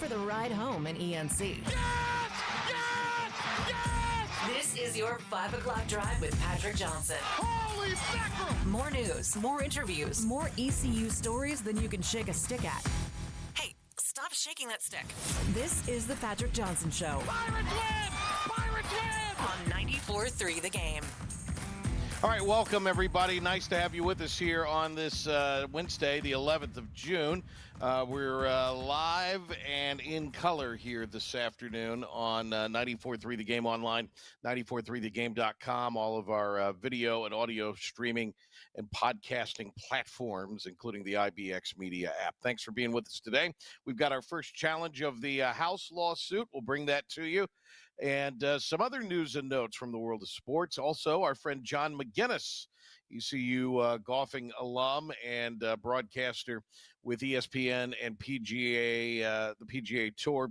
for the ride home in ENC. Yes! Yes! Yes! This is your 5 o'clock drive with Patrick Johnson. Holy mackerel! More news, more interviews, more ECU stories than you can shake a stick at. Hey, stop shaking that stick. This is the Patrick Johnson Show. Pirates win! Pirates win! On 94.3 The Game. All right, welcome, everybody. Nice to have you with us here on this Wednesday, the 11th of June. We're live and in color here this afternoon on 94.3 The Game online, 94.3thegame.com, all of our video and audio streaming and podcasting platforms, including the IBX Media app. Thanks for being with us today. We've got our first challenge of the House lawsuit. We'll bring that to you. And some other news and notes from the world of sports. Also, our friend John Maginnes, ECU golfing alum and broadcaster with ESPN and PGA, the PGA Tour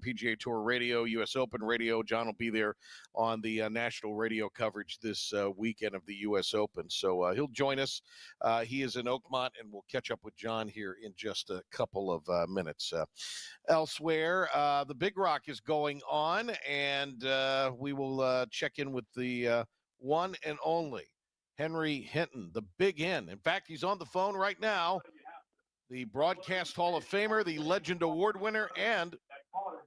Radio, U.S. Open Radio. John will be there on the national radio coverage this weekend of the U.S. Open. So he'll join us. He is in Oakmont, and we'll catch up with John here in just a couple of minutes. Elsewhere, the Big Rock is going on, and we will check in with the one and only Henry Hinton, the Big Hen. In fact, he's on the phone right now. The Broadcast Hall of Famer, the Legend Award winner, and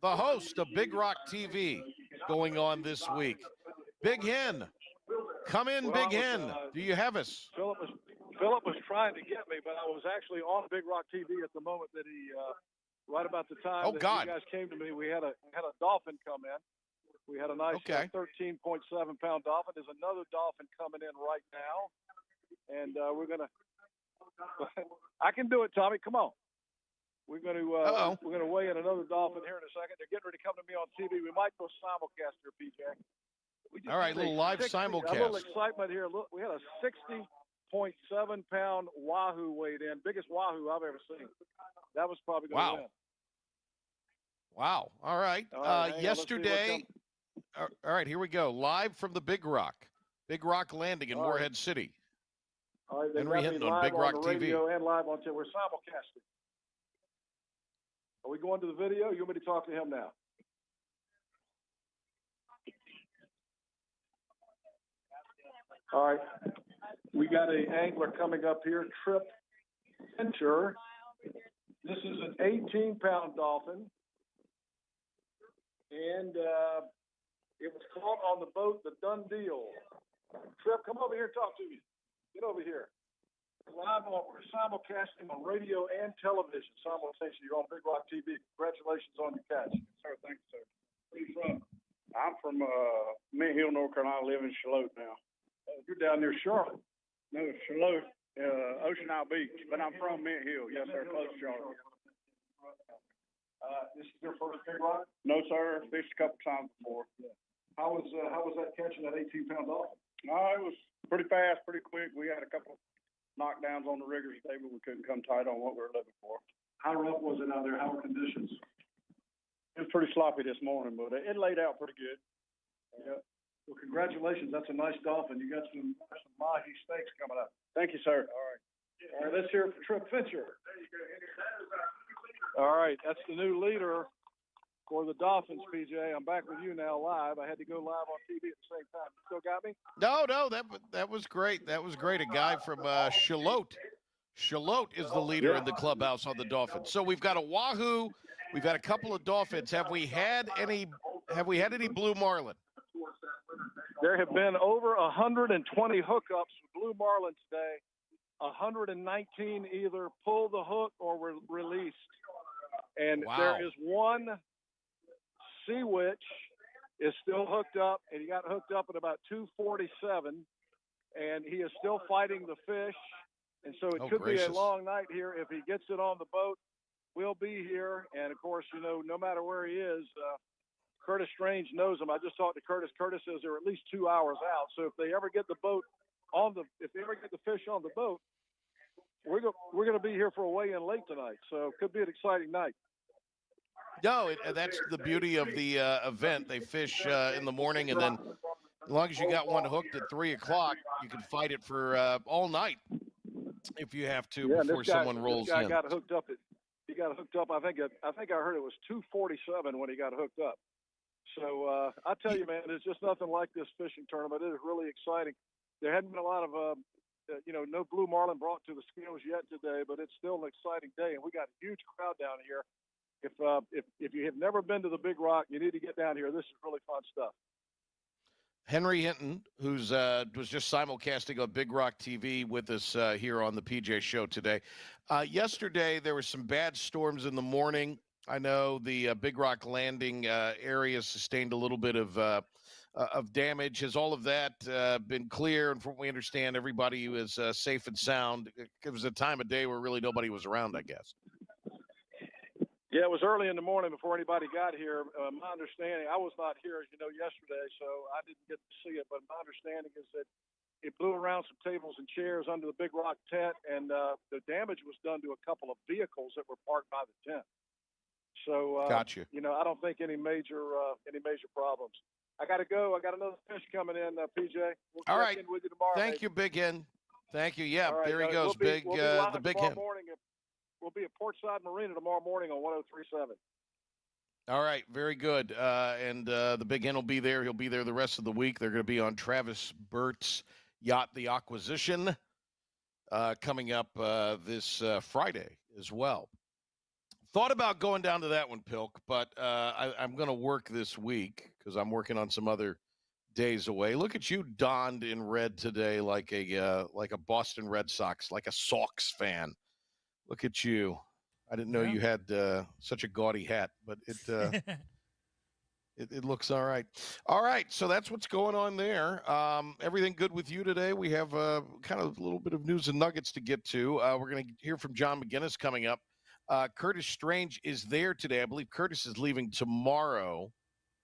the host of Big Rock TV going on this week. Big Hen, come in, Big Hen. Do you have us? Philip was trying to get me, but I was actually on Big Rock TV at the moment that he, right about the time you guys came to me, we had a dolphin come in. We had a nice 13.7-pound dolphin. There's another dolphin coming in right now, and we're gonna. I can do it, Tommy. Come on. We're gonna weigh in another dolphin here in a second. They're getting ready to come to me on TV. We might go simulcast here, PJ. All right, little live simulcast. A little excitement here. Look, we had a 60.7-pound wahoo weighed in, biggest wahoo I've ever seen. That was probably going to win. Wow. All right. Yesterday. All right, here we go. Live from the Big Rock Landing in Morehead City. All right, Henry Hinton on Big Rock TV. And live on TV. We're simulcasting. Are we going to the video? You want me to talk to him now? All right. We got an angler coming up here, Trip Fincher. This is an 18-pound dolphin. And it was caught on the boat, the Done Deal. Trip, come over here and talk to me. Get over here. We're simulcasting on radio and television simultaneously. You're on Big Rock TV. Congratulations on your catch. Sir, thank you, sir. Where are you from? I'm from Mint Hill, North Carolina. I live in Charlotte now. You're down near Charlotte. No, Charlotte, Ocean Isle Beach. But I'm from Mint Hill. Yes, sir, close to Charlotte. This is your first Big Rock? No, sir. Fished a couple times before. Yeah. How was that catching that 18-pound dolphin? It was pretty fast, pretty quick. We had a couple knockdowns on the riggers today, but we couldn't come tight on what we were looking for. How rough was it out there? How were conditions? It was pretty sloppy this morning, but it laid out pretty good. Yeah. Well, congratulations. That's a nice dolphin. You got some mahi steaks coming up. Thank you, sir. All right. All right, let's hear it for Trip Fincher. All right, that's the new leader for the Dolphins, PJ. I'm back with you now live. I had to go live on TV at the same time. You still got me? No, that was great. That was great. A guy from Charlotte. Charlotte is the leader in the clubhouse on the Dolphins. So we've got a wahoo. We've had a couple of dolphins. Have we had any blue marlin? There have been over 120 hookups with blue marlin today. 119 either pulled the hook or were released. And there is one sea witch is still hooked up, and he got hooked up at about 2:47, and he is still fighting the fish. And so it could be a long night here. If he gets it on the boat, we'll be here. And, of course, no matter where he is, Curtis Strange knows him. I just talked to Curtis. Curtis says they're at least 2 hours out. So if they ever get the fish on the boat, we're going to be here for a weigh-in late tonight. So it could be an exciting night. No, that's the beauty of the event. They fish in the morning, and then as long as you got one hooked at 3 o'clock, you can fight it for all night if you have to before someone rolls in. He got hooked up at got hooked up. I think I heard it was 247 when he got hooked up. So I tell you, man, there's just nothing like this fishing tournament. It is really exciting. There hadn't been a lot of, no blue marlin brought to the scales yet today, but it's still an exciting day, and we got a huge crowd down here. If you have never been to the Big Rock, you need to get down here. This is really fun stuff. Henry Hinton, who's was just simulcasting on Big Rock TV with us here on the PJ Show today. Yesterday, there were some bad storms in the morning. I know the Big Rock landing area sustained a little bit of damage. Has all of that been clear? And from what we understand, everybody was safe and sound. It was a time of day where really nobody was around, I guess. Yeah, it was early in the morning before anybody got here. My understanding, I was not here, as you know, yesterday, so I didn't get to see it. But my understanding is that it blew around some tables and chairs under the Big Rock tent, and the damage was done to a couple of vehicles that were parked by the tent. So, Got you. I don't think any major problems. I got to go. I got another fish coming in, PJ. We'll all right. In with you tomorrow. Thank you, Big Hen. Thank you. Yeah, right, there he goes, we'll be the Big Hen. We'll be at Portside Marina tomorrow morning on 103.7. All right, very good. And the Big Hen will be there. He'll be there the rest of the week. They're going to be on Travis Burt's yacht, The Acquisition, coming up this Friday as well. Thought about going down to that one, Pilk, but I'm going to work this week because I'm working on some other days away. Look at you donned in red today like a Boston Red Sox, like a Sox fan. Look at you. I didn't know you had such a gaudy hat, but it looks all right. All right, so that's what's going on there. Everything good with you today? We have kind of a little bit of news and nuggets to get to. We're going to hear from John Maginnes coming up. Curtis Strange is there today. I believe Curtis is leaving tomorrow,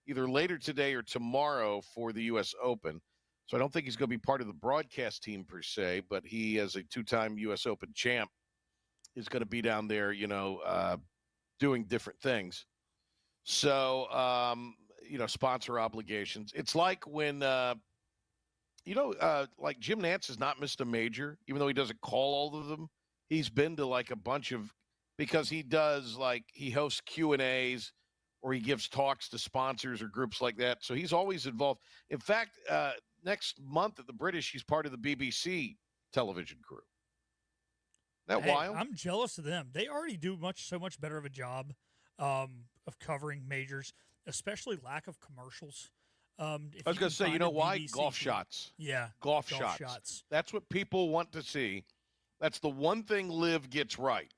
either later today or tomorrow for the U.S. Open. So I don't think he's going to be part of the broadcast team per se, but he, as a two-time U.S. Open champ, is going to be down there, doing different things. So, sponsor obligations. It's like when, like Jim Nantz has not missed a major, even though he doesn't call all of them. He's been to like a bunch of, because he does he hosts Q&As or he gives talks to sponsors or groups like that. So he's always involved. In fact, next month at the British, he's part of the BBC television crew. That wild? I'm jealous of them. They already do so much better of a job of covering majors, especially lack of commercials. I was going to say, you know why? Golf shots. Yeah. Golf shots. That's what people want to see. That's the one thing Liv gets right.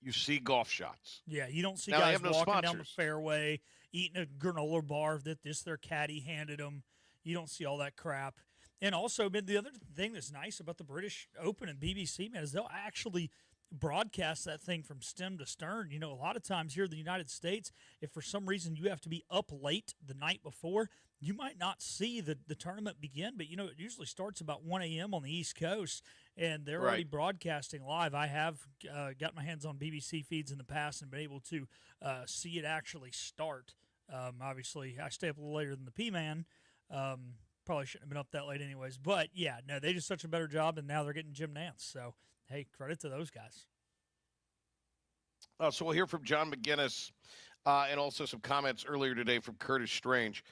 You see golf shots. Yeah, you don't see now, guys no walking sponsors. down the fairway, eating a granola bar that their caddy handed them. You don't see all that crap. And also, the other thing that's nice about the British Open and BBC, man, is they'll actually broadcast that thing from stem to stern. A lot of times here in the United States, if for some reason you have to be up late the night before, you might not see the tournament begin. But, it usually starts about 1 a.m. on the East Coast, and they're already broadcasting live. I have got my hands on BBC feeds in the past and been able to see it actually start. Obviously, I stay up a little later than the P-Man. Probably shouldn't have been up that late anyways. But, yeah, no, they did such a better job, and now they're getting Jim Nantz. So, hey, credit to those guys. So we'll hear from John Maginnes and also some comments earlier today from Curtis Strange.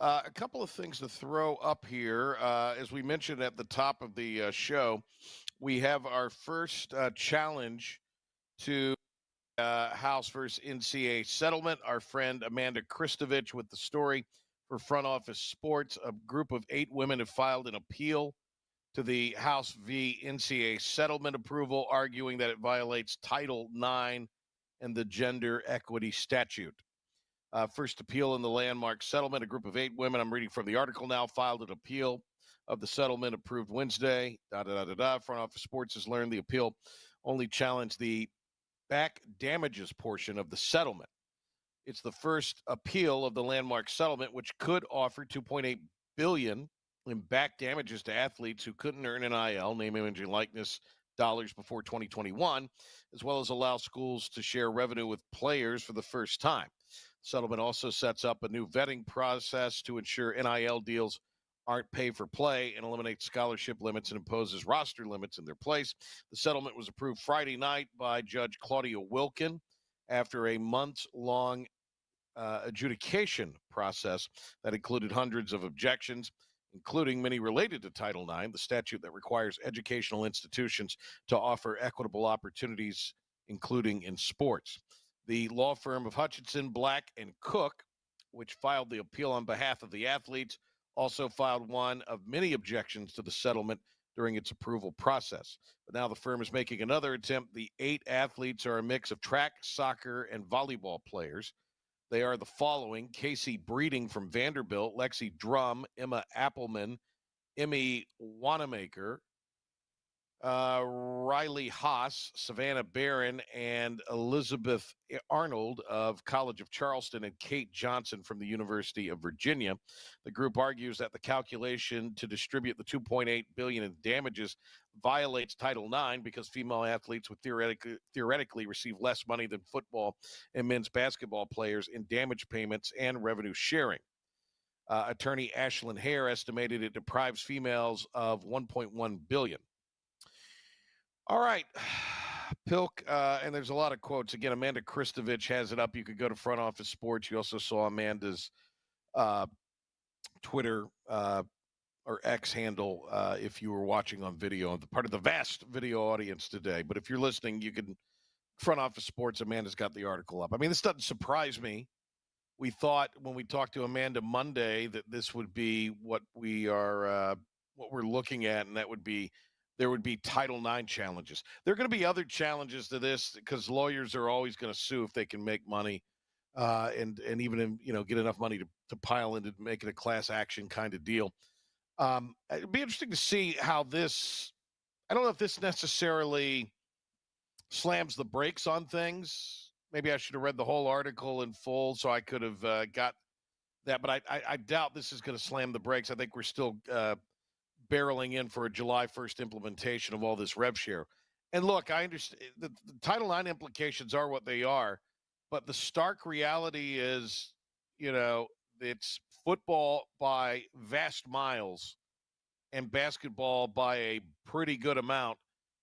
A couple of things to throw up here. As we mentioned at the top of the show, we have our first challenge to House versus NCAA settlement. Our friend Amanda Kristovich with the story for Front Office Sports. A group of 8 women have filed an appeal to the House v. NCAA settlement approval, arguing that it violates Title IX and the Gender Equity Statute. First appeal in the landmark settlement, a group of 8 women, I'm reading from the article now, filed an appeal of the settlement approved Wednesday. Front Office Sports has learned the appeal only challenged the back damages portion of the settlement. It's the first appeal of the landmark settlement, which could offer $2.8 billion in back damages to athletes who couldn't earn NIL, name, image, and likeness dollars before 2021, as well as allow schools to share revenue with players for the first time. Settlement also sets up a new vetting process to ensure NIL deals aren't pay for play and eliminates scholarship limits and imposes roster limits in their place. The settlement was approved Friday night by Judge Claudia Wilkin after a months-long adjudication process that included hundreds of objections, including many related to Title IX, the statute that requires educational institutions to offer equitable opportunities, including in sports. The law firm of Hutchinson, Black, and Cook, which filed the appeal on behalf of the athletes, also filed one of many objections to the settlement during its approval process. But now the firm is making another attempt. The 8 athletes are a mix of track, soccer, and volleyball players. They are the following: Casey Breeding from Vanderbilt, Lexi Drum, Emma Appleman, Emmy Wanamaker, Riley Haas, Savannah Barron, and Elizabeth Arnold of College of Charleston, and Kate Johnson from the University of Virginia. The group argues that the calculation to distribute the $2.8 billion in damages violates Title IX because female athletes would theoretically receive less money than football and men's basketball players in damage payments and revenue sharing. Attorney Ashlyn Hare estimated it deprives females of $1.1 billion. All right, Pilk, and there's a lot of quotes. Again, Amanda Kristovich has it up. You could go to Front Office Sports. You also saw Amanda's Twitter or X handle if you were watching on video, the part of the vast video audience today. But if you're listening, you can Front Office Sports. Amanda's got the article up. I mean, this doesn't surprise me. We thought when we talked to Amanda Monday that this would be what we're looking at, and that would be there would be Title IX challenges. There are going to be other challenges to this because lawyers are always going to sue if they can make money, and even get enough money to pile into make it a class action kind of deal. It'd be interesting to see how this. I don't know if this necessarily slams the brakes on things. Maybe I should have read the whole article in full so I could have got that. But I doubt this is going to slam the brakes. I think we're still barreling in for a July 1st implementation of all this rev share. And look, I understand the Title IX implications are what they are, but the stark reality is, it's football by vast miles and basketball by a pretty good amount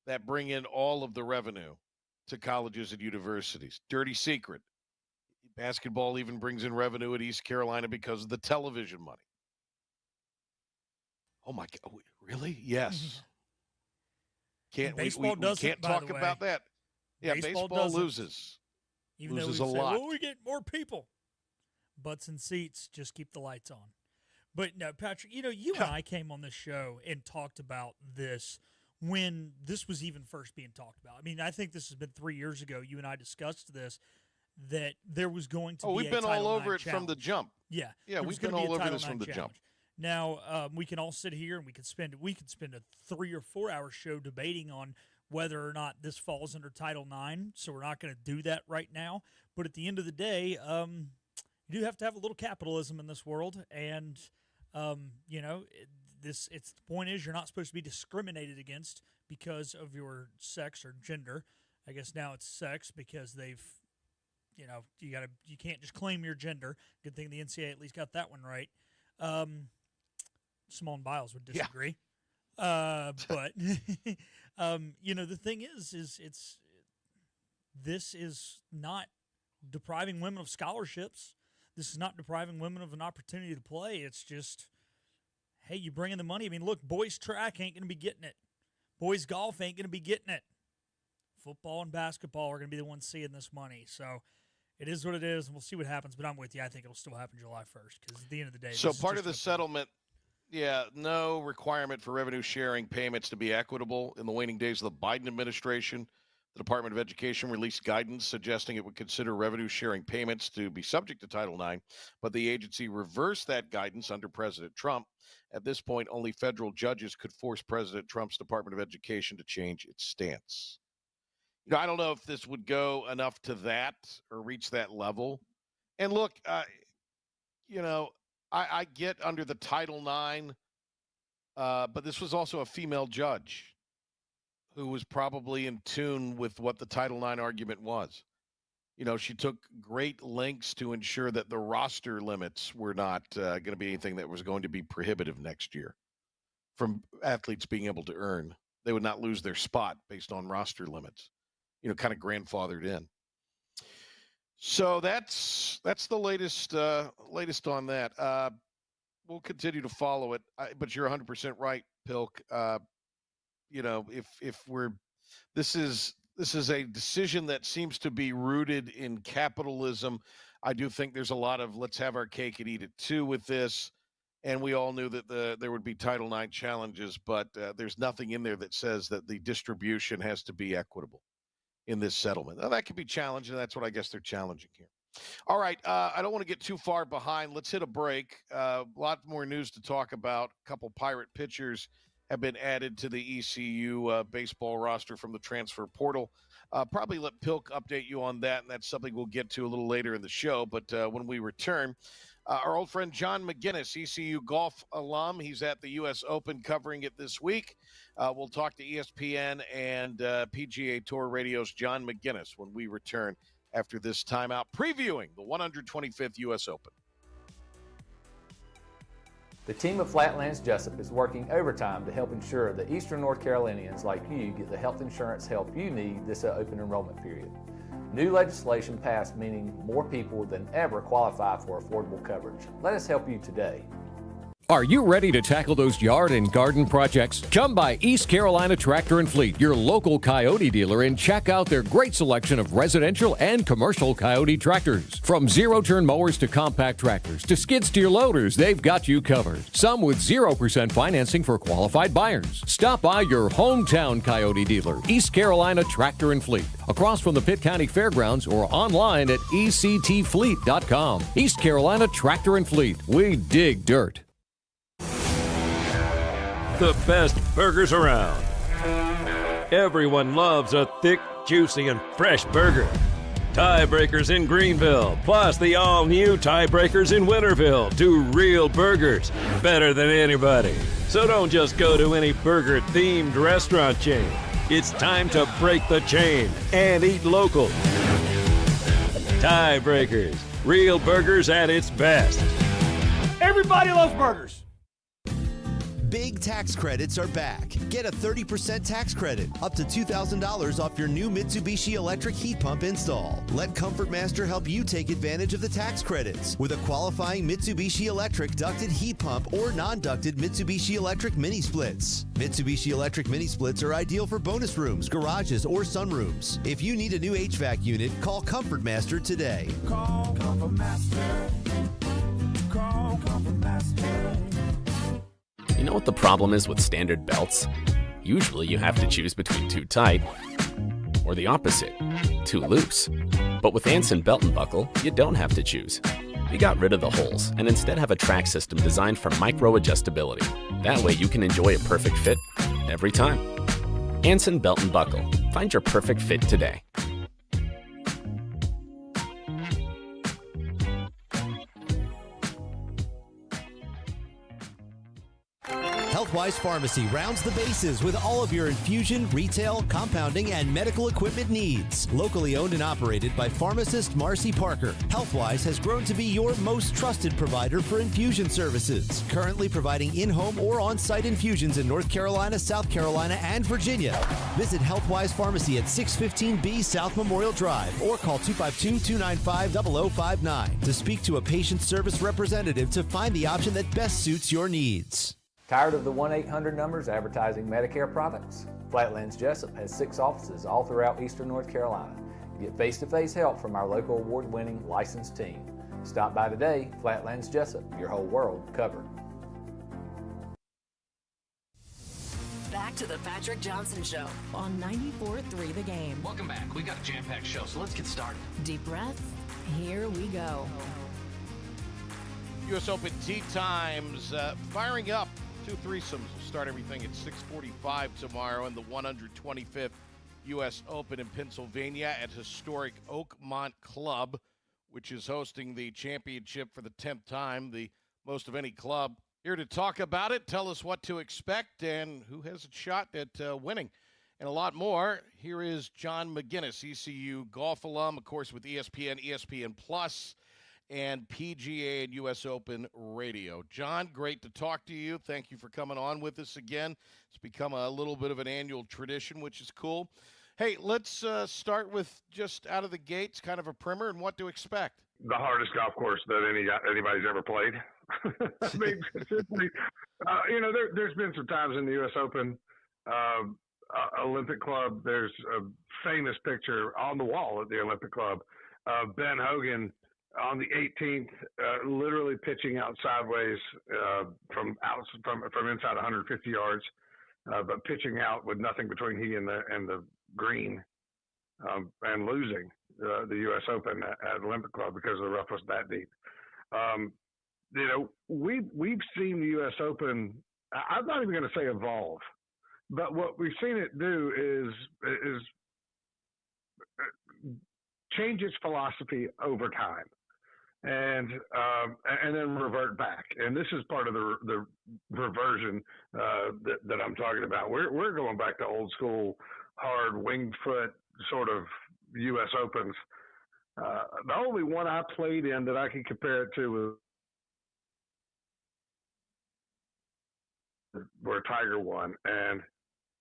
that bring in all of the revenue to colleges and universities. Dirty secret. Basketball even brings in revenue at East Carolina because of the television money. Oh my God! Really? Yes. Can't baseball we can't talk about that? Yeah, baseball loses. Even loses though we a say, lot. well, we get more people. Butts and seats, just keep the lights on. But no, Patrick, you and I came on this show and talked about this when this was even first being talked about. I mean, I think this has been 3 years ago. You and I discussed this, that there was going to be we've been all over it challenge. from the jump. Yeah, we've been all over this from the jump. Now, we can all sit here and we could spend a 3 or 4 hour show debating on whether or not this falls under Title IX. So we're not going to do that right now. But at the end of the day, you do have to have a little capitalism in this world, and the point is you're not supposed to be discriminated against because of your sex or gender. I guess now it's sex because they've, you can't just claim your gender. Good thing the NCAA at least got that one right. Simone Biles would disagree. Yeah. But the thing is this is not depriving women of scholarships. This is not depriving women of an opportunity to play. It's just, hey, you bring in the money. I mean, look, boys track ain't going to be getting it. Boys golf ain't going to be getting it. Football and basketball are going to be the ones seeing this money. So it is what it is, and we'll see what happens. But I'm with you. I think it'll still happen July 1st because at the end of the day. So part of the settlement, no requirement for revenue sharing payments to be equitable. In the waning days of the Biden administration, the Department of Education released guidance suggesting it would consider revenue sharing payments to be subject to Title IX, but the agency reversed that guidance under President Trump. At this point, only federal judges could force President Trump's Department of Education to change its stance. I don't know if this would go enough to that or reach that level. And look, I get under the Title IX, but this was also a female judge who was probably in tune with what the Title IX argument was. She took great lengths to ensure that the roster limits were not going to be anything that was going to be prohibitive next year from athletes being able to earn. They would not lose their spot based on roster limits, kind of grandfathered in. So that's the latest on that. We'll continue to follow it, but you're 100% right, Pilk. This is a decision that seems to be rooted in capitalism. I do think there's a lot of let's have our cake and eat it too with this. And we all knew that there would be Title IX challenges, but there's nothing in there that says that the distribution has to be equitable in this settlement. Now, that could be challenged, and that's what I guess they're challenging here. All right, I don't want to get too far behind. Let's hit a break. A lot more news to talk about. A couple Pirate pitchers have been added to the ECU baseball roster from the transfer portal. Probably let Pilk update you on that, and that's something we'll get to a little later in the show. But when we return, our old friend John Maginnes, ECU golf alum, he's at the U.S. Open covering it this week. We'll talk to ESPN and PGA Tour Radio's John Maginnes when we return after this timeout, previewing the 125th U.S. Open. The team of Flatlands Jessup is working overtime to help ensure that Eastern North Carolinians like you get the health insurance help you need this open enrollment period. New legislation passed meaning more people than ever qualify for affordable coverage. Let us help you today. Are you ready to tackle those yard and garden projects? Come by East Carolina Tractor and Fleet, your local Coyote dealer, and check out their great selection of residential and commercial Coyote tractors. From zero-turn mowers to compact tractors to skid-steer loaders, they've got you covered. Some with 0% financing for qualified buyers. Stop by your hometown Coyote dealer, East Carolina Tractor and Fleet, across from the Pitt County Fairgrounds or online at ectfleet.com. East Carolina Tractor and Fleet. We dig dirt. The best burgers around. Everyone loves a thick, juicy, and fresh burger. Tiebreakers in Greenville, plus the all-new Tiebreakers in Winterville. Do real burgers better than anybody. So don't just go to any burger-themed restaurant chain. It's time to break the chain and eat local. Tiebreakers, real burgers at its best. Everybody loves burgers. Big tax credits are back. Get a 30% tax credit, up to $2,000 off your new Mitsubishi electric heat pump install. Let Comfort Master help you take advantage of the tax credits with a qualifying Mitsubishi electric ducted heat pump or non-ducted Mitsubishi electric mini splits. Mitsubishi electric mini splits are ideal for bonus rooms, garages, or sunrooms. If you need a new HVAC unit, call Comfort Master today. Call Comfort Master. Call Comfort Master. You know what the problem is with standard belts? Usually you have to choose between too tight or the opposite, too loose. But with Anson Belt and Buckle, you don't have to choose. We got rid of the holes and instead have a track system designed for micro-adjustability. That way you can enjoy a perfect fit every time. Anson Belt and Buckle. Find your perfect fit today. Healthwise Pharmacy rounds the bases with all of your infusion, retail, compounding, and medical equipment needs. Locally owned and operated by pharmacist Marcy Parker, Healthwise has grown to be your most trusted provider for infusion services. Currently providing in-home or on-site infusions in North Carolina, South Carolina, and Virginia. Visit Healthwise Pharmacy at 615B South Memorial Drive or call 252-295-0059 to speak to a patient service representative to find the option that best suits your needs. Tired of the 1-800 numbers advertising Medicare products? Flatlands Jessup has 6 offices all throughout Eastern North Carolina. Get face-to-face help from our local award-winning licensed team. Stop by today. Flatlands Jessup, your whole world covered. Back to the Patrick Johnson Show on 94.3 The Game. Welcome back. We got a jam-packed show, so let's get started. Deep breath. Here we go. U.S. Open tee times firing up. 2 threesomes will start everything at 6:45 tomorrow in the 125th U.S. Open in Pennsylvania at historic Oakmont Club, which is hosting the championship for the 10th time, the most of any club. Here to talk about it, tell us what to expect, and who has a shot at winning. and a lot more. Here is John Maginnes, ECU golf alum, of course, with ESPN, ESPN Plus, and PGA and U.S. Open Radio. John, great to talk to you. Thank you for coming on with us again. It's become a little bit of an annual tradition, which is cool. Hey, let's start with just out of the gates, kind of a primer and what to expect. The hardest golf course that anybody's ever played. I mean, there's been some times in the U.S. Open, Olympic Club. There's a famous picture on the wall at the Olympic Club of Ben Hogan on the 18th, literally pitching out sideways from inside 150 yards, but pitching out with nothing between he and the green, and losing the U.S. Open at Olympic Club because the rough was that deep. We've seen the U.S. Open. I'm not even going to say evolve, but what we've seen it do is change its philosophy over time. And then revert back, and this is part of the reversion that I'm talking about. We're going back to old school, hard winged foot sort of U.S. Opens. The only one I played in that I can compare it to was where Tiger won, and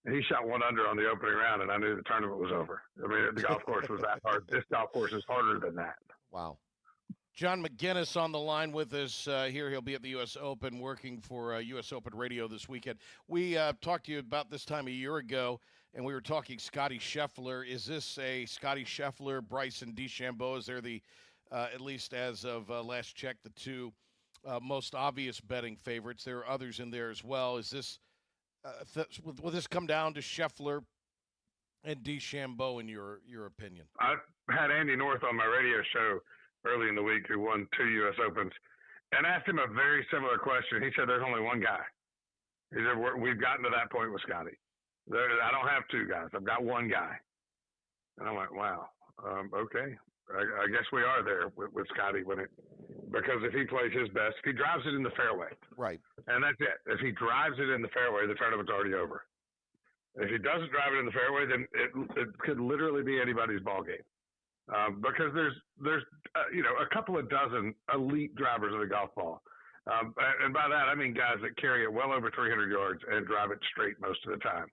he shot one under on the opening round, and I knew the tournament was over. I mean, the golf course was that hard. This golf course is harder than that. Wow. John Maginnes on the line with us here. He'll be at the U.S. Open working for U.S. Open Radio this weekend. We talked to you about this time a year ago, and we were talking Scotty Scheffler. Is this a Scotty Scheffler, Bryson DeChambeau? Is there the, at least as of last check, the two most obvious betting favorites? There are others in there as well. Is this will this come down to Scheffler and DeChambeau in your opinion? I had Andy North on my radio show early in the week, who won 2 U.S. Opens, and asked him a very similar question. He said, there's only one guy. He said, we've gotten to that point with Scotty. I don't have two guys. I've got one guy. And I'm like, wow, okay. I guess we are there with Scotty because if he plays his best, if he drives it in the fairway. Right. And that's it. If he drives it in the fairway, the tournament's already over. If he doesn't drive it in the fairway, then it could literally be anybody's ball game. Because there's a couple of dozen elite drivers of the golf ball, and by that I mean guys that carry it well over 300 yards and drive it straight most of the time.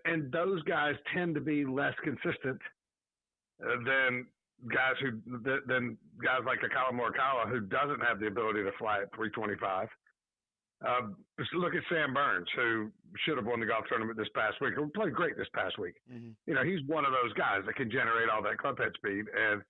And those guys tend to be less consistent than guys like a Colin Morikawa, who doesn't have the ability to fly at 325. Just look at Sam Burns, who should have won the golf tournament this past week, or played great this past week. Mm-hmm. He's one of those guys that can generate all that club head speed, and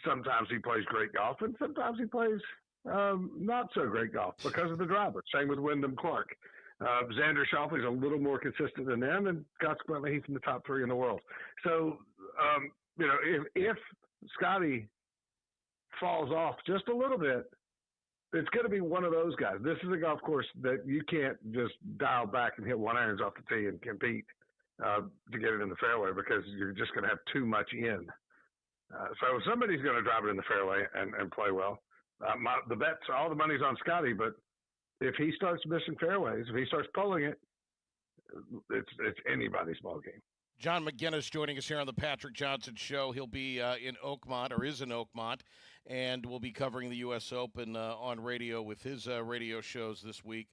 sometimes he plays great golf, and sometimes he plays not so great golf because of the driver. Same with Wyndham Clark. Xander Schauffele's a little more consistent than them, and consequently he's in the top 3 in the world. So, if Scotty falls off just a little bit, it's going to be one of those guys. This is a golf course that you can't just dial back and hit one irons off the tee and compete to get it in the fairway, because you're just going to have too much in. So somebody's going to drive it in the fairway and play well. The bets, all the money's on Scotty, but if he starts missing fairways, if he starts pulling it, it's anybody's ball game. John Maginnes joining us here on the Patrick Johnson Show. He'll be in Oakmont, or is in Oakmont, and will be covering the U.S. Open on radio with his radio shows this week.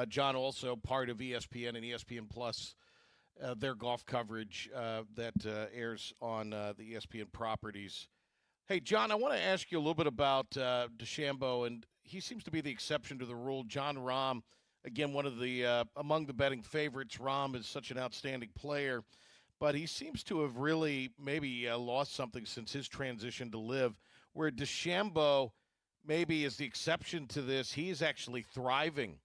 John also part of ESPN and ESPN Plus, their golf coverage that airs on the ESPN properties. Hey, John, I want to ask you a little bit about DeChambeau, and he seems to be the exception to the rule. Jon Rahm, again, one of the among the betting favorites. Rahm is such an outstanding player, but he seems to have really maybe lost something since his transition to live, where DeChambeau maybe is the exception to this. He is actually thriving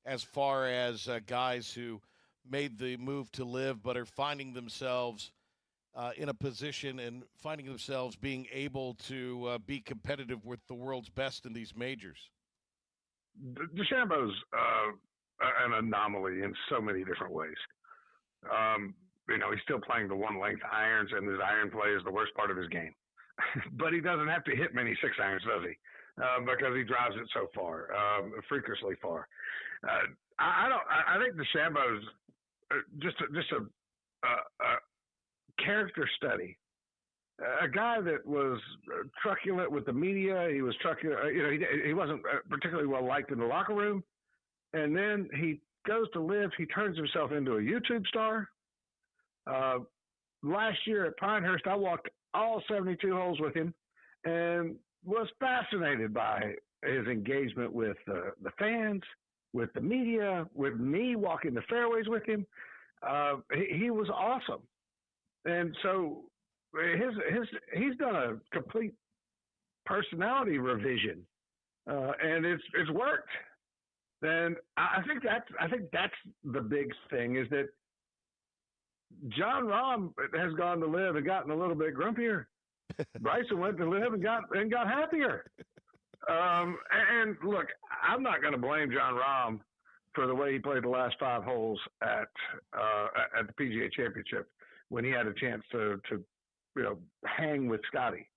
as far as guys who made the move to live but are finding themselves in a position and finding themselves being able to be competitive with the world's best in these majors. DeChambeau's an anomaly in so many different ways. He's still playing the one-length irons, and his iron play is the worst part of his game. But he doesn't have to hit many 6 irons, does he? Because he drives it so far, freakishly far. I think DeChambeau's just a character study. A guy that was truculent with the media. He was truculent. He wasn't particularly well liked in the locker room. And then he goes to live. He turns himself into a YouTube star. Last year at Pinehurst, I walked all 72 holes with him and was fascinated by his engagement with the fans, with the media, with me walking the fairways with him. He was awesome. And so he's done a complete personality revision, and it's worked. And I think that's the big thing, is that John Rahm has gone to live and gotten a little bit grumpier. Bryson went to live and got happier. And look, I'm not going to blame John Rahm for the way he played the last 5 holes at the PGA Championship when he had a chance to hang with Scotty.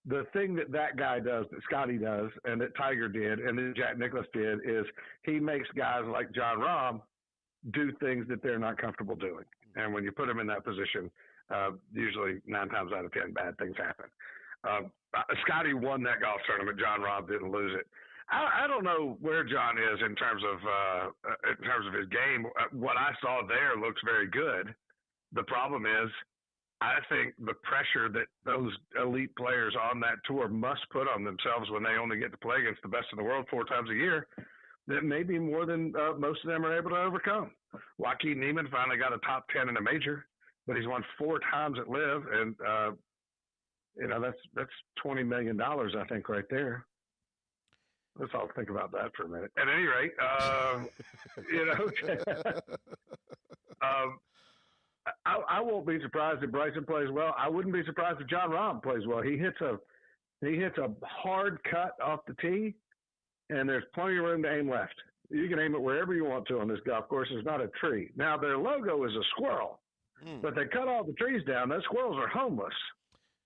The thing that guy does, that Scotty does, and that Tiger did, and that Jack Nicklaus did, is he makes guys like John Rahm do things that they're not comfortable doing. And when you put them in that position, usually 9 times out of 10, bad things happen. Scotty won that golf tournament. John Rahm didn't lose it. I don't know where John is in terms of his game. What I saw there looks very good. The problem is, I think the pressure that those elite players on that tour must put on themselves when they only get to play against the best in the world 4 times a year, that may be more than most of them are able to overcome. Joaquin Niemann finally got a top 10 in a major, but he's won 4 times at Live, and that's $20 million, I think, right there. Let's all think about that for a minute. At any rate, I won't be surprised if Bryson plays well. I wouldn't be surprised if John Rahm plays well. He hits a hard cut off the tee, and there's plenty of room to aim left. You can aim it wherever you want to on this golf course. It's not a tree. Now, their logo is a squirrel, but they cut all the trees down. Those squirrels are homeless.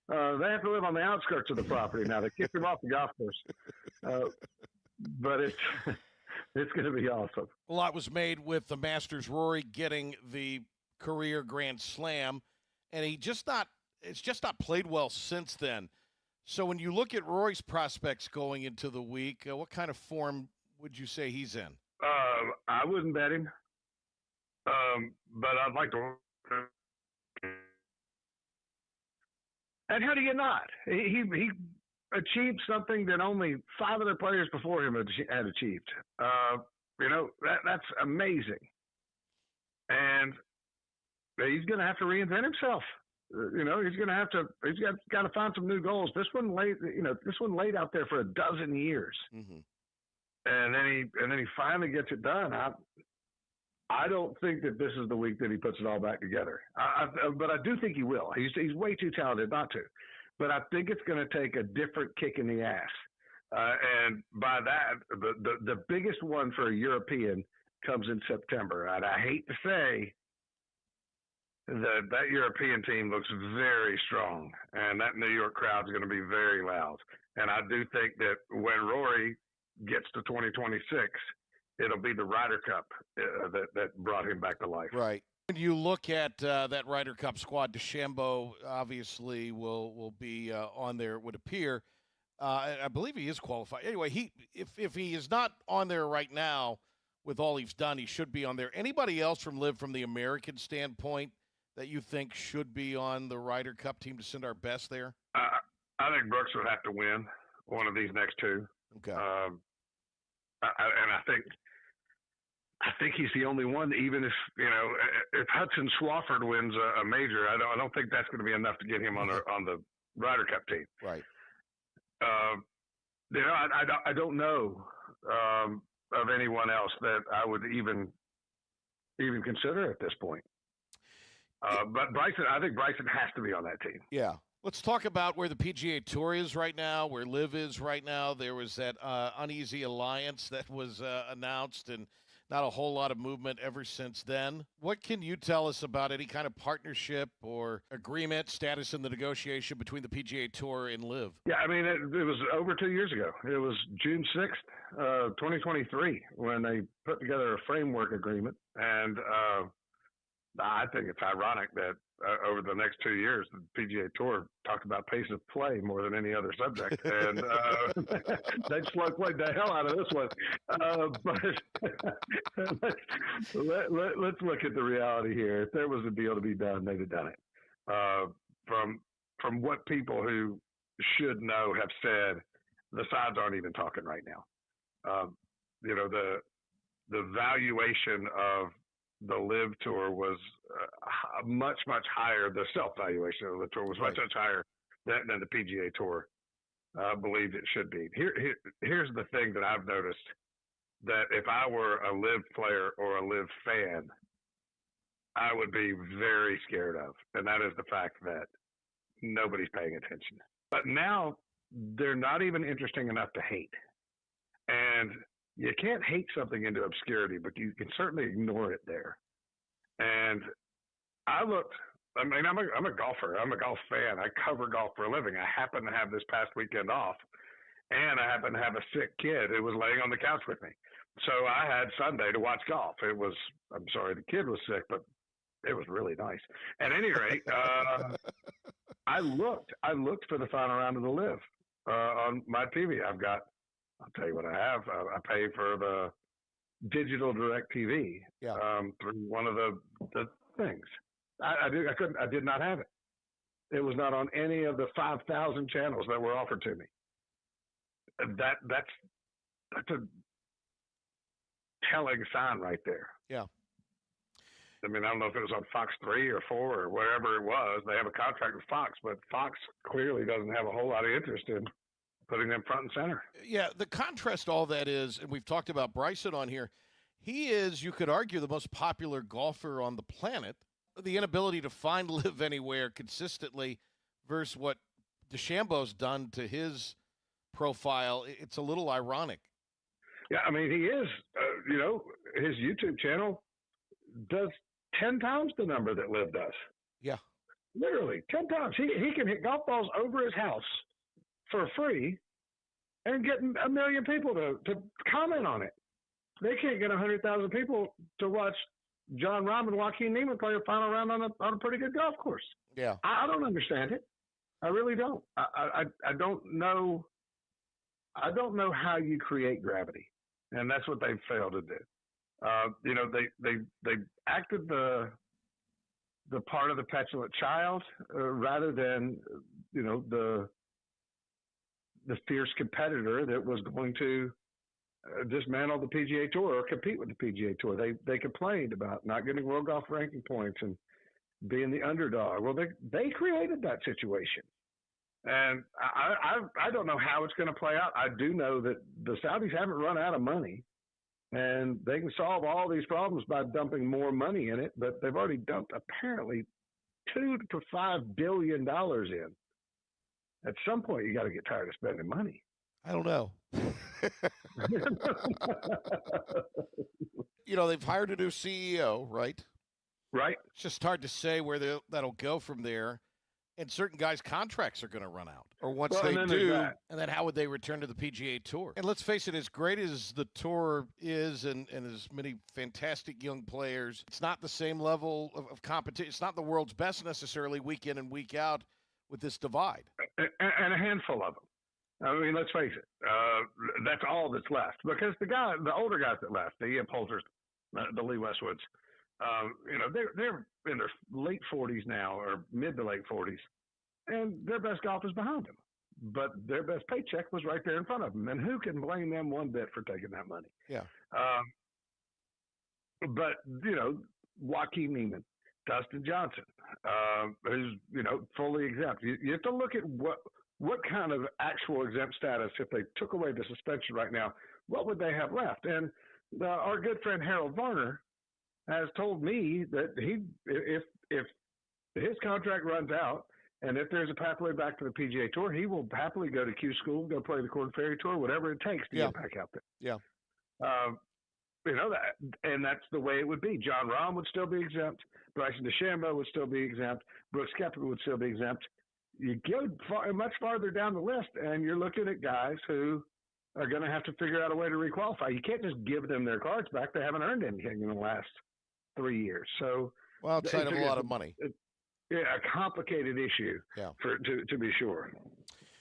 They have to live on the outskirts of the property now. They kicked them off the golf course. But it's going to be awesome. A lot was made with the Masters. Rory getting the career Grand Slam, and it's just not played well since then. So when you look at Rory's prospects going into the week, what kind of form would you say he's in? I wouldn't bet him, but I'd like to. And how do you not? He achieved something that only 5 other players before him had achieved. That's amazing. And he's going to have to reinvent himself. He's got to find some new goals. This one laid out there for a dozen years. Mm-hmm. And then he finally gets it done. I don't think that this is the week that he puts it all back together. But I do think he will. He's way too talented not to. But I think it's going to take a different kick in the ass. And by that, the biggest one for a European comes in September. And I hate to say that European team looks very strong, and that New York crowd's going to be very loud. And I do think that when Rory gets to 2026, it'll be the Ryder Cup that brought him back to life. Right. When you look at that Ryder Cup squad, DeChambeau obviously will be on there, it would appear. I believe he is qualified. Anyway, if he is not on there right now with all he's done, he should be on there. Anybody else from the American standpoint that you think should be on the Ryder Cup team to send our best there? I think Brooks would have to win one of these next 2. Okay. I think he's the only one. Even if Hudson Swafford wins a major, I don't think that's going to be enough to get him on the Ryder Cup team. Right. I don't know of anyone else that I would even consider at this point. But I think Bryson has to be on that team. Yeah. Let's talk about where the PGA Tour is right now, where LIV is right now. There was that uneasy alliance that was announced, and not a whole lot of movement ever since then. What can you tell us about any kind of partnership or agreement, status in the negotiation between the PGA Tour and LIV? Yeah, I mean, it was over 2 years ago. It was June 6th, 2023, when they put together a framework agreement. And I think it's ironic that over the next 2 years, the PGA Tour talked about pace of play more than any other subject, and they slow played the hell out of this one. But let's look at the reality here. If there was a deal to be done, they'd have done it. From what people who should know have said, the sides aren't even talking right now. The valuation of the Live Tour was much higher. The self-valuation of the tour was much higher than the PGA Tour believed it should be. Here's the thing that I've noticed, that if I were a Live player or a Live fan, I would be very scared of, and that is the fact that nobody's paying attention. But now they're not even interesting enough to hate. And you can't hate something into obscurity, but you can certainly ignore it there. And I'm a golfer. I'm a golf fan. I cover golf for a living. I happen to have this past weekend off, and I happen to have a sick kid who was laying on the couch with me. So I had Sunday to watch golf. I'm sorry the kid was sick, but it was really nice. At any rate, I looked for the final round of the Live on my TV. I'll tell you what I have. I pay for the digital direct TV through one of the things. I did not have it. It was not on any of the 5,000 channels that were offered to me. That's a telling sign right there. Yeah. I mean, I don't know if it was on Fox 3 or 4 or wherever it was. They have a contract with Fox, but Fox clearly doesn't have a whole lot of interest in putting them front and center. Yeah, the contrast to all that is, and we've talked about Bryson on here, he is, you could argue, the most popular golfer on the planet. The inability to find Live anywhere consistently versus what DeChambeau's done to his profile, it's a little ironic. Yeah, I mean, he is, his YouTube channel does 10 times the number that Live does. Yeah. Literally, 10 times. He can hit golf balls over his house for free and get 1 million people to comment on it. They can't get 100,000 people to watch John Rahm and Joaquin Neiman play a final round on a pretty good golf course. Yeah. I don't understand it. I really don't. I don't know. I don't know how you create gravity, and that's what they've failed to do. They acted the part of the petulant child rather than the fierce competitor that was going to dismantle the PGA Tour or compete with the PGA Tour. They complained about not getting world golf ranking points and being the underdog. Well, they created that situation. And I don't know how it's going to play out. I do know that the Saudis haven't run out of money, and they can solve all these problems by dumping more money in it, but they've already dumped apparently $2 to $5 billion in. At some point, you got to get tired of spending money. I don't know. They've hired a new CEO, right? Right. It's just hard to say where that'll go from there. And certain guys' contracts are going to run out. Or once they do, and then how would they return to the PGA Tour? And let's face it, as great as the Tour is and as many fantastic young players, it's not the same level of competition. It's not the world's best necessarily week in and week out with this divide. And a handful of them. I mean, let's face it. That's all that's left. Because the older guys that left, the Ian Poulters, the Lee Westwoods, they're in their late 40s now, or mid to late 40s, and their best golf is behind them. But their best paycheck was right there in front of them, and who can blame them one bit for taking that money? Yeah. But Joaquin Neiman, Dustin Johnson, who's fully exempt. You have to look at what kind of actual exempt status, if they took away the suspension right now, what would they have left? And our good friend Harold Varner has told me that if his contract runs out and if there's a pathway back to the PGA Tour, he will happily go to Q School, go play the Korn Ferry Tour, whatever it takes to get back out there. Yeah. And that's the way it would be. John Rahm would still be exempt. Bryson DeChambeau would still be exempt. Brooks Koepka would still be exempt. You go much farther down the list, and you're looking at guys who are going to have to figure out a way to requalify. You can't just give them their cards back. They haven't earned anything in the last 3 years. So Well, outside of a lot of money. A complicated issue. Yeah. A complicated issue. Yeah. To be sure.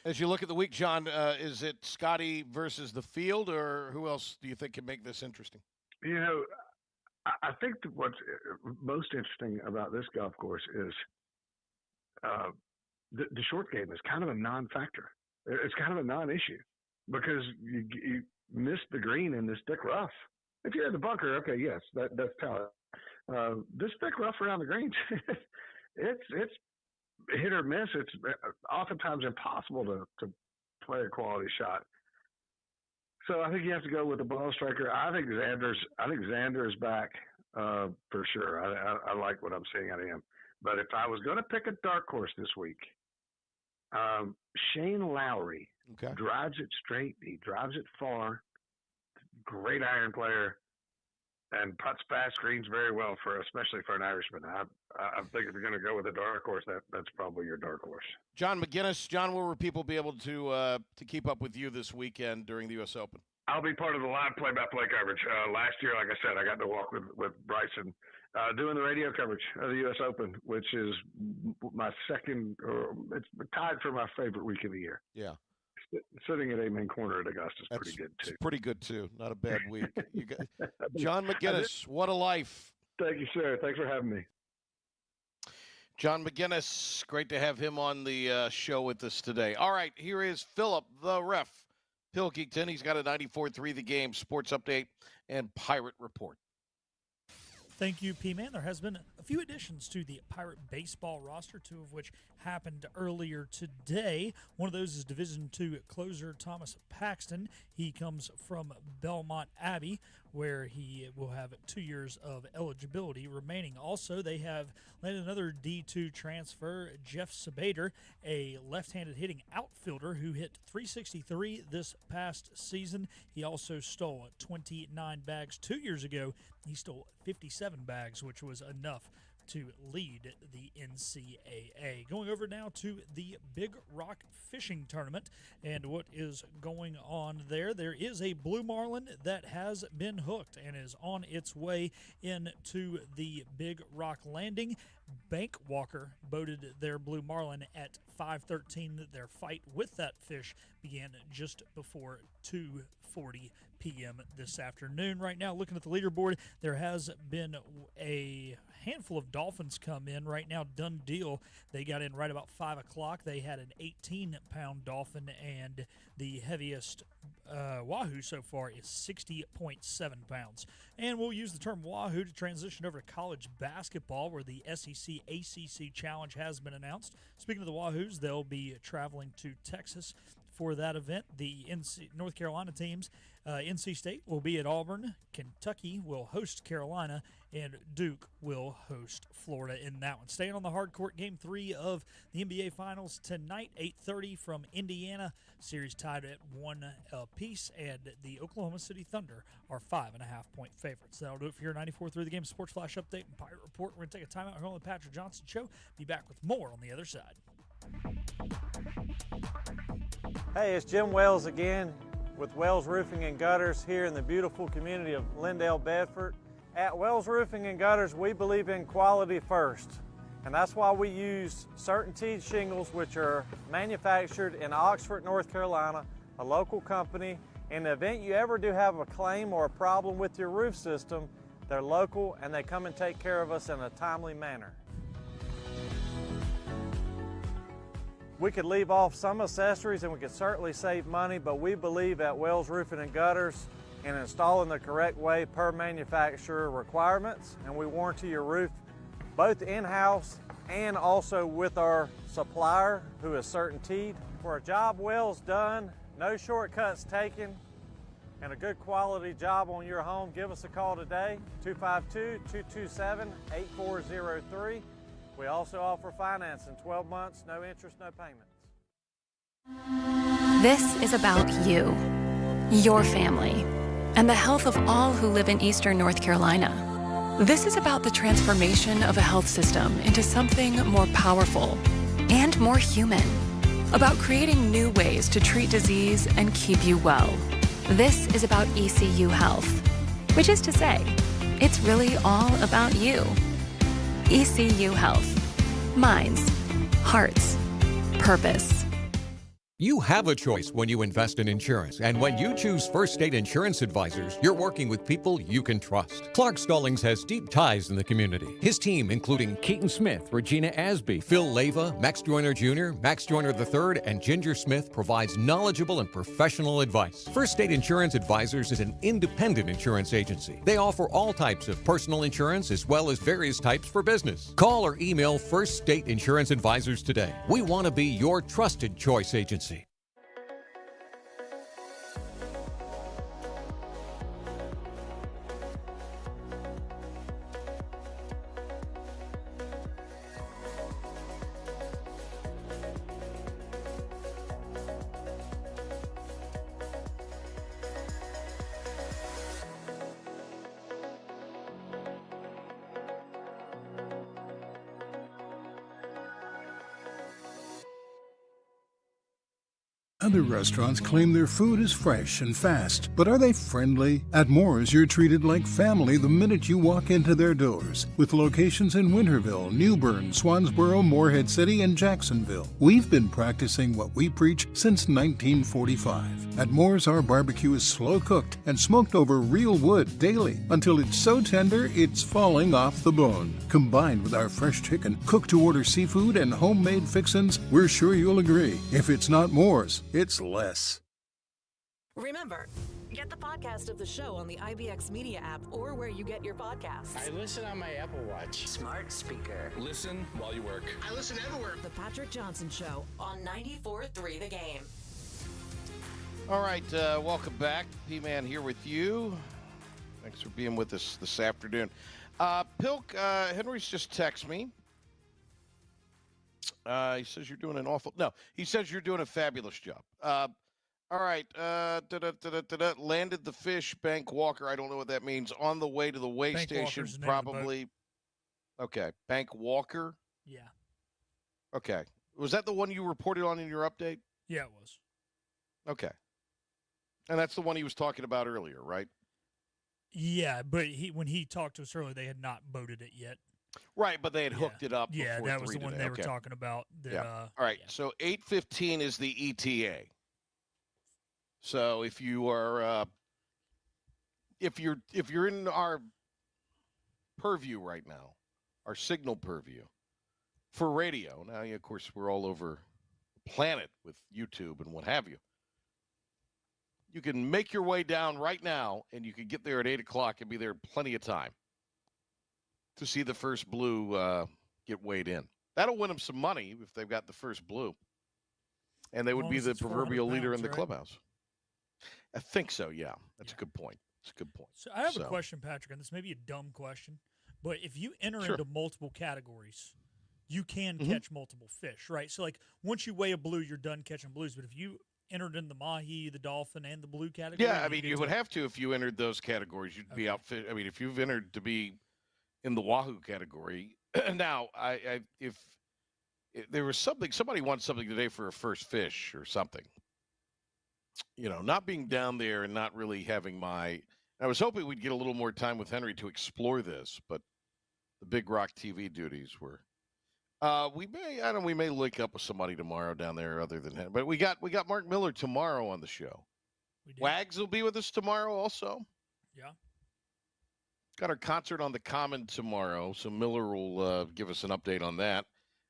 As you look at the week, John, is it Scotty versus the field, or who else do you think can make this interesting? I think that what's most interesting about this golf course is the short game is kind of a non-factor. It's kind of a non-issue because you miss the green in this thick rough. If you're in the bunker, okay, yes, that's talent. This thick rough around the greens, it's hit or miss. It's oftentimes impossible to play a quality shot. So I think you have to go with the ball striker. I think Xander is back for sure. I like what I'm seeing out of him. But if I was going to pick a dark horse this week, Shane Lowry drives it straight. He drives it far. Great iron player. And putts past greens very well especially for an Irishman. I think if you're going to go with a dark horse, that's probably your dark horse. John Maginnes. John, where will people be able to keep up with you this weekend during the U.S. Open? I'll be part of the live play-by-play coverage. Last year, like I said, I got to walk with Bryson doing the radio coverage of the U.S. Open, which is my second. It's tied for my favorite week of the year. Yeah. Sitting at Amen Corner at Augusta is pretty good, too. It's pretty good, too. Not a bad week. John Maginnes, what a life. Thank you, sir. Thanks for having me. John Maginnes, great to have him on the show with us today. All right, here is Philip, the ref, Pilkington. He's got a 94.3 The Game sports update and Pirate report. Thank you, P-Man. There has been a few additions to the Pirate baseball roster, two of which happened earlier today. One of those is Division II closer Thomas Paxton. He comes from Belmont Abbey, where he will have 2 years of eligibility remaining. Also, they have landed another D2 transfer, Jeff Sabater, a left-handed hitting outfielder who hit .363 this past season. He also stole 29 bags 2 years ago. He stole 57 bags, which was enough to lead the NCAA. Going over now to the Big Rock Fishing Tournament and what is going on there. There is a blue marlin that has been hooked and is on its way into the Big Rock Landing. Bank Walker boated their blue marlin at 5:13. Their fight with that fish began just before 2:40 p.m. this afternoon. Right now, looking at the leaderboard, there has been a handful of dolphins come in. Right now, done deal. They got in right about 5 o'clock. They had an 18-pound dolphin, and the heaviest wahoo so far is 60.7 pounds. And we'll use the term wahoo to transition over to college basketball, where the SEC ACC Challenge has been announced. Speaking of the wahoos, they'll be traveling to Texas for that event. The North Carolina teams, NC State will be at Auburn, Kentucky will host Carolina, and Duke will host Florida in that one. Staying on the hard court, Game 3 of the NBA Finals tonight, 8:30 from Indiana. Series tied at 1 apiece, and the Oklahoma City Thunder are 5.5-point favorites. That'll do it for your 94.3 The Game Sports Flash Update and Pirate Report. We're going to take a timeout here on the Patrick Johnson Show. Be back with more on the other side. Hey, it's Jim Wells again with Wells Roofing and Gutters here in the beautiful community of Lindale, Bedford. At Wells Roofing and Gutters, we believe in quality first, and that's why we use CertainTeed shingles, which are manufactured in Oxford, North Carolina, a local company. In the event you ever do have a claim or a problem with your roof system, they're local and they come and take care of us in a timely manner. We could leave off some accessories and we could certainly save money, but we believe at Wells Roofing and Gutters in installing the correct way per manufacturer requirements, and we warranty your roof both in-house and also with our supplier, who is CertainTeed. For a job Wells done, no shortcuts taken, and a good quality job on your home, give us a call today, 252-227-8403. We also offer financing, 12 months, no interest, no payments. This is about you, your family, and the health of all who live in Eastern North Carolina. This is about the transformation of a health system into something more powerful and more human, about creating new ways to treat disease and keep you well. This is about ECU Health, which is to say, it's really all about you. ECU Health. Minds, hearts, purpose. You have a choice when you invest in insurance, and when you choose First State Insurance Advisors, you're working with people you can trust. Clark Stallings has deep ties in the community. His team, including Keaton Smith, Regina Asby, Phil Leva, Max Joyner Jr., Max Joyner III, and Ginger Smith, provides knowledgeable and professional advice. First State Insurance Advisors is an independent insurance agency. They offer all types of personal insurance as well as various types for business. Call or email First State Insurance Advisors today. We want to be your trusted choice agency. Other restaurants claim their food is fresh and fast, but are they friendly? At Moore's, you're treated like family the minute you walk into their doors. With locations in Winterville, New Bern, Swansboro, Morehead City, and Jacksonville. We've been practicing what we preach since 1945. At Moore's, our barbecue is slow cooked and smoked over real wood daily until it's so tender it's falling off the bone. Combined with our fresh chicken, cooked to order seafood, and homemade fixins, we're sure you'll agree. If it's not Moore's, it's less. Remember, get the podcast of the show on the IBX Media app or where you get your podcasts. I listen on my Apple Watch. Smart speaker. Listen while you work. I listen everywhere. The Patrick Johnson Show on 94.3 The Game. All right, welcome back. P-Man here with you. Thanks for being with us this afternoon. Pilk, Henry's just texted me. He says you're doing an awful... No, he says you're doing a fabulous job. All right. Landed the fish, Bank Walker. I don't know what that means. On the way to the weigh Bank station, Walker's the name of the probably. Okay. Bank Walker? Yeah. Okay. Was that the one you reported on in your update? Yeah, it was. Okay. And that's the one he was talking about earlier, right? Yeah, but when he talked to us earlier, they had not boated it yet. Right, but they had hooked it up. Yeah, before that was the 3 one today. they were Okay. talking about. That, Yeah. All right. yeah. So 8:15 is the ETA. So if you are, if you're in our purview right now, our signal purview for radio. Now, of course, we're all over the planet with YouTube and what have you. You can make your way down right now, and you can get there at 8 o'clock and be there plenty of time to see the first blue get weighed in. That'll win them some money if they've got the first blue. And they would be the proverbial leader in the clubhouse. I think so, yeah. That's a good point. It's a good point. So I have a question, Patrick, and this may be a dumb question, but if you enter into multiple categories, you can catch multiple fish, right? So, like, once you weigh a blue, you're done catching blues. But if you entered in the mahi, the dolphin, and the blue category, yeah, I mean, you would have to if you entered those categories. You'd be outfit. I mean, if you've entered to be in the wahoo category, now if there was somebody wants something today for a first fish or something. You know, not being down there and not really having I was hoping we'd get a little more time with Henry to explore this, but the Big Rock TV duties were. We may link up with somebody tomorrow down there other than him. But we got Mark Miller tomorrow on the show. Wags will be with us tomorrow also. Yeah. Got our concert on the Common tomorrow, so Miller will give us an update on that.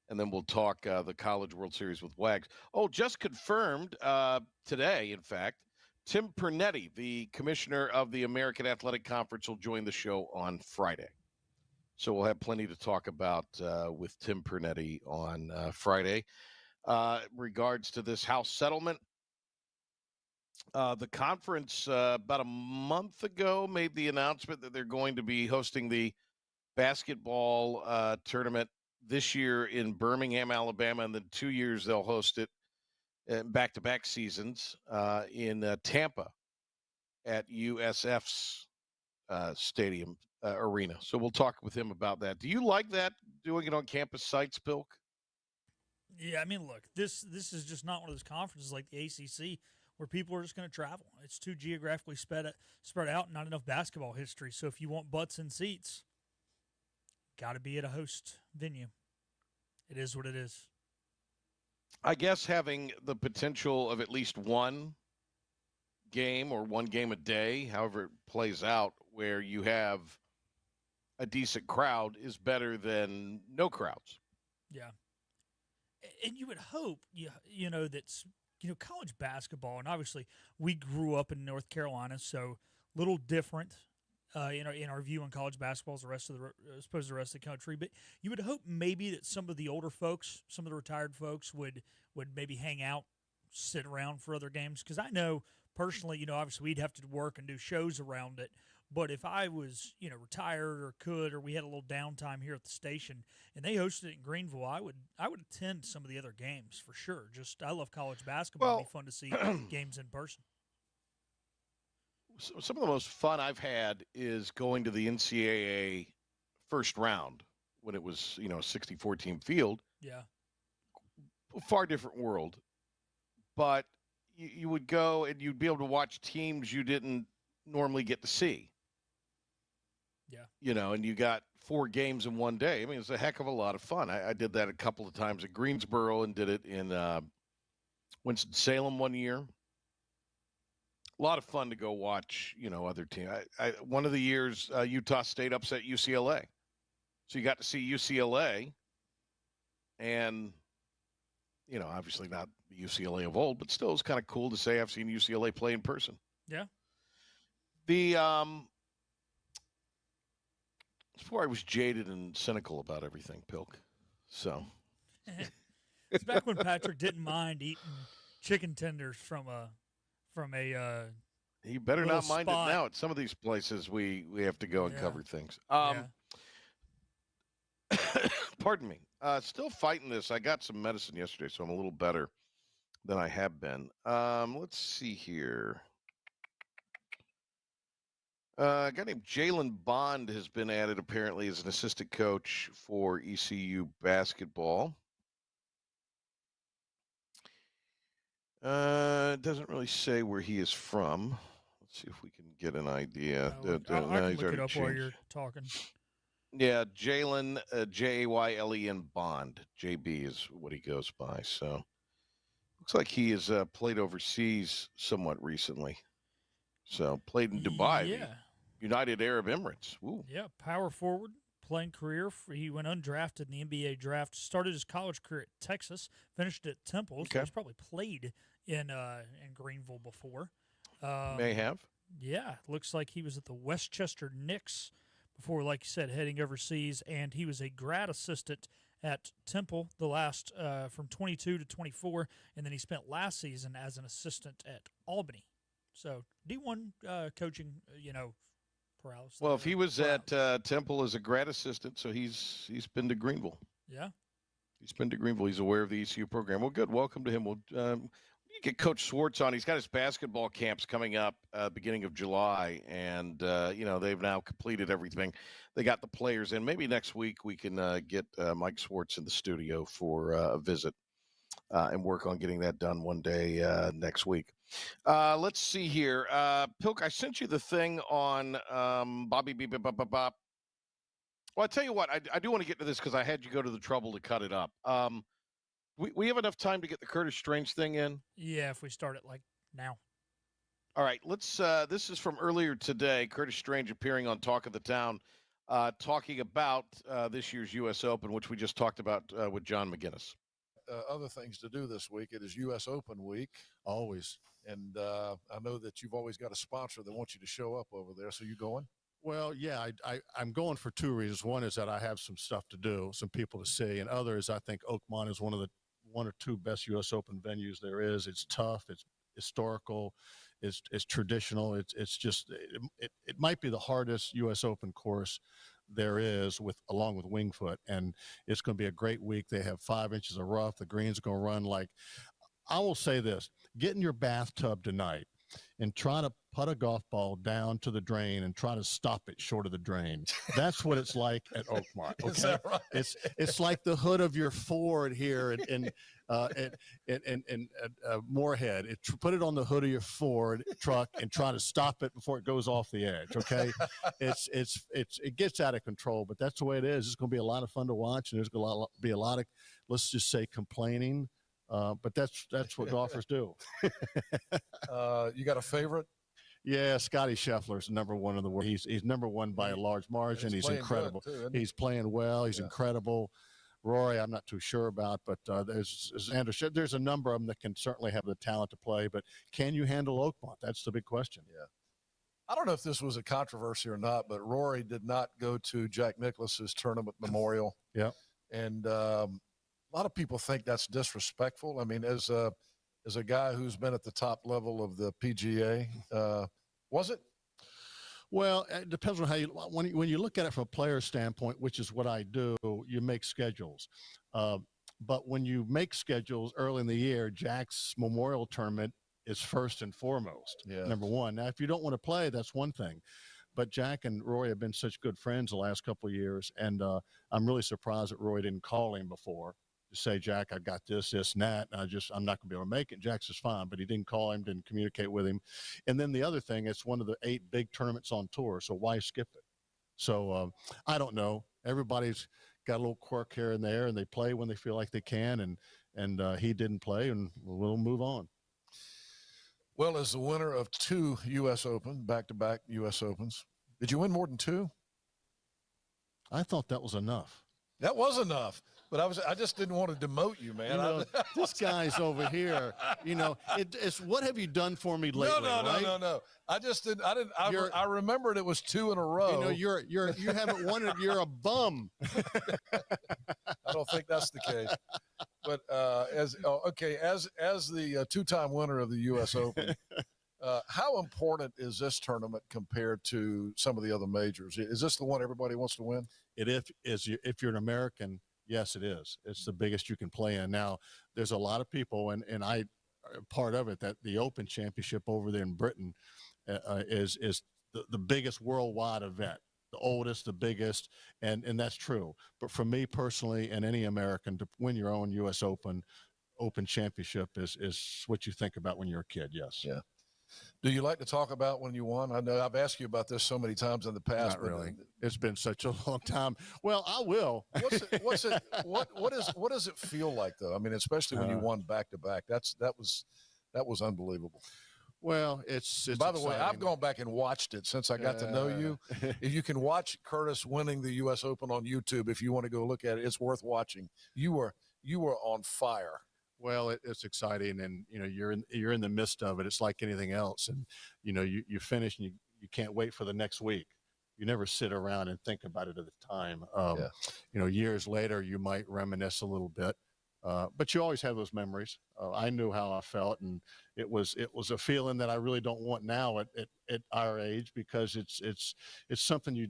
And then we'll talk the College World Series with Wags. Oh, just confirmed today, in fact, Tim Pernetti, the commissioner of the American Athletic Conference, will join the show on Friday. So we'll have plenty to talk about with Tim Pernetti on Friday. Regards to this House settlement, the conference about a month ago made the announcement that they're going to be hosting the basketball tournament this year in Birmingham, Alabama, and then 2 years they'll host it back-to-back seasons in Tampa at USF's stadium arena. So we'll talk with him about that. Do you like that, doing it on campus sites, Pilk? Yeah, I mean, look, this is just not one of those conferences like the ACC where people are just going to travel. It's too geographically spread out, not enough basketball history. So if you want butts and seats, got to be at a host venue. It is what it is. I guess having the potential of at least one game or one game a day, however it plays out, where you have a decent crowd is better than no crowds. Yeah. And you would hope, you know, that's, college basketball, and obviously we grew up in North Carolina, so a little different, in our view on college basketball as the rest of the rest of the country. But you would hope maybe that some of the older folks, some of the retired folks would maybe hang out, sit around for other games. Because I know personally, obviously we'd have to work and do shows around it. But if I was, retired or we had a little downtime here at the station and they hosted it in Greenville, I would attend some of the other games for sure. Just I love college basketball. It'd be fun to see games in person. Some of the most fun I've had is going to the NCAA first round when it was, a 64-team field. Yeah. A far different world. But you would go and you'd be able to watch teams you didn't normally get to see. Yeah. And you got 4 games in one day. I mean, it's a heck of a lot of fun. I did that a couple of times at Greensboro and did it in Winston-Salem one year. A lot of fun to go watch, other teams. One of the years, Utah State upset UCLA. So you got to see UCLA and, obviously not the UCLA of old, but still it's kind of cool to say I've seen UCLA play in person. Yeah. Before I was jaded and cynical about everything, Pilk. So it's back when Patrick didn't mind eating chicken tenders from a you better not mind spot. it now. At some of these places we have to go and cover things. Pardon me. Still fighting this. I got some medicine yesterday, so I'm a little better than I have been. Let's see here. A guy named Jalen Bond has been added apparently as an assistant coach for ECU basketball. It doesn't really say where he is from. Let's see if we can get an idea. I can look it up while you're talking. Yeah, Jalen, Jaylen Bond. JB is what he goes by. So looks like he has played overseas somewhat recently. So played in Dubai. Yeah. United Arab Emirates. Ooh. Yeah, power forward, playing career. He went undrafted in the NBA draft. Started his college career at Texas. Finished at Temple. So he's probably played in Greenville before. May have. Yeah, looks like he was at the Westchester Knicks before, like you said, heading overseas. And he was a grad assistant at Temple the last from 22 to 24. And then he spent last season as an assistant at Albany. So D1 coaching, paralysis. Well, if he was at Temple as a grad assistant, so he's been to Greenville. Yeah. He's been to Greenville. He's aware of the ECU program. Well, good. Welcome to him. We'll get Coach Swartz on. He's got his basketball camps coming up beginning of July, and, they've now completed everything. They got the players in. Maybe next week we can get Mike Swartz in the studio for a visit and work on getting that done one day next week. Let's see here. Pilk, I sent you the thing on Bobby Beep. Well, I tell you what, I do want to get to this because I had you go to the trouble to cut it up. We have enough time to get the Curtis Strange thing in? Yeah, if we start it like now. All right, let's. This is from earlier today. Curtis Strange appearing on Talk of the Town, talking about this year's U.S. Open, which we just talked about with John Maginnes. Other things to do this week. It is U.S. Open week, always. And I know that you've always got a sponsor that wants you to show up over there. So you going? Well, yeah, I'm going for 2 reasons. One is that I have some stuff to do, some people to see. And others, I think Oakmont is one or two best U.S. Open venues there is. It's tough. It's historical. It's traditional. It's just it might be the hardest U.S. Open course there is, along with Wingfoot, and it's going to be a great week. They have 5 inches of rough. The greens are going to run like, I will say this: get in your bathtub tonight and try to putt a golf ball down to the drain and try to stop it short of the drain. That's what it's like at Oakmont. Okay? Is that right? It's like the hood of your Ford here in Moorhead. Put it on the hood of your Ford truck and try to stop it before it goes off the edge. Okay, it gets out of control, but that's the way it is. It's going to be a lot of fun to watch, and there's going to be a lot of, let's just say, complaining. But that's what golfers do. You got a favorite? Yeah, Scotty Scheffler's number one in the world. He's number one by a large margin. He's incredible. Too, he's playing well. He's incredible. Rory, I'm not too sure about, but there's a number of them that can certainly have the talent to play. But can you handle Oakmont? That's the big question. Yeah. I don't know if this was a controversy or not, but Rory did not go to Jack Nicklaus's tournament memorial. Yeah. And a lot of people think that's disrespectful. I mean, as a guy who's been at the top level of the PGA, was it? Well, it depends on how when you look at it from a player standpoint, which is what I do, you make schedules. But when you make schedules early in the year, Jack's Memorial Tournament is first and foremost, number one. Now, if you don't want to play, that's one thing. But Jack and Roy have been such good friends the last couple of years, and I'm really surprised that Roy didn't call him before to say, Jack, I got this, and that, and I'm not going to be able to make it. Jack's is fine, but he didn't call him, didn't communicate with him. And then the other thing, it's one of the 8 big tournaments on tour, so why skip it? So I don't know. Everybody's got a little quirk here and there, and they play when they feel like they can, and he didn't play, and we'll move on. Well, as the winner of 2 U.S. Open, back-to-back U.S. Opens, did you win more than 2? I thought that was enough. That was enough. But I just didn't want to demote you, man. You know, this guy's over here. You know, it's what have you done for me lately? No. I just didn't. I remembered it was 2 in a row. You know, you haven't won it. You're a bum. I don't think that's the case. But as the 2-time winner of the U.S. Open, how important is this tournament compared to some of the other majors? Is this the one everybody wants to win? It is. If you're an American. Yes, it is. It's the biggest you can play in. Now, there's a lot of people, and I part of it, that the Open Championship over there in Britain is the biggest worldwide event, the oldest, the biggest, and that's true. But for me personally, and any American, to win your own U.S. Open Championship is what you think about when you're a kid. Yes. Yeah. Do you like to talk about when you won? I know I've asked you about this so many times in the past. Not really. It's been such a long time. Well, I will. What does it feel like though? I mean, especially when you won back to back. That was unbelievable. Well, it's by the exciting. way, I've gone back and watched it since I got to know you. If you can watch Curtis winning the U.S. Open on YouTube, if you want to go look at it, it's worth watching. You were on fire. Well, it's exciting, and you know you're in the midst of it. It's like anything else, and you know you finish and you can't wait for the next week. You never sit around and think about it at the time. You know, years later you might reminisce a little bit, but you always have those memories. I knew how I felt, and it was a feeling that I really don't want now at our age, because it's something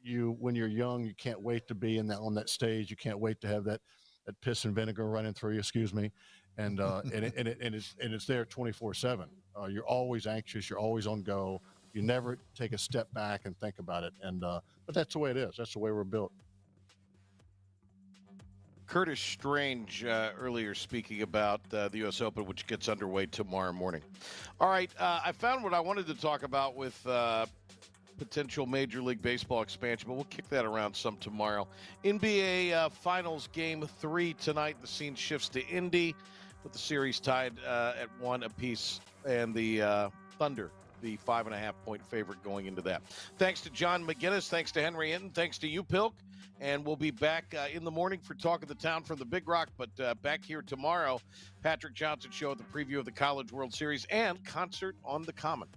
you when you're young, you can't wait to be on that stage. You can't wait to have that piss and vinegar running through you, excuse me, and it's there 24/7. You're always anxious. You're always on go. You never take a step back and think about it. And but that's the way it is. That's the way we're built. Curtis Strange earlier speaking about the U.S. Open, which gets underway tomorrow morning. All right, I found what I wanted to talk about with potential Major League Baseball expansion, but we'll kick that around some tomorrow. NBA Finals Game 3 tonight. The scene shifts to Indy with the series tied at 1 apiece, and the Thunder, the 5.5-point favorite going into that. Thanks to John Maginnes. Thanks to Henry Hinton. Thanks to you, Pilk. And we'll be back in the morning for Talk of the Town from the Big Rock. But back here tomorrow, Patrick Johnson Show with the preview of the College World Series and Concert on the Common.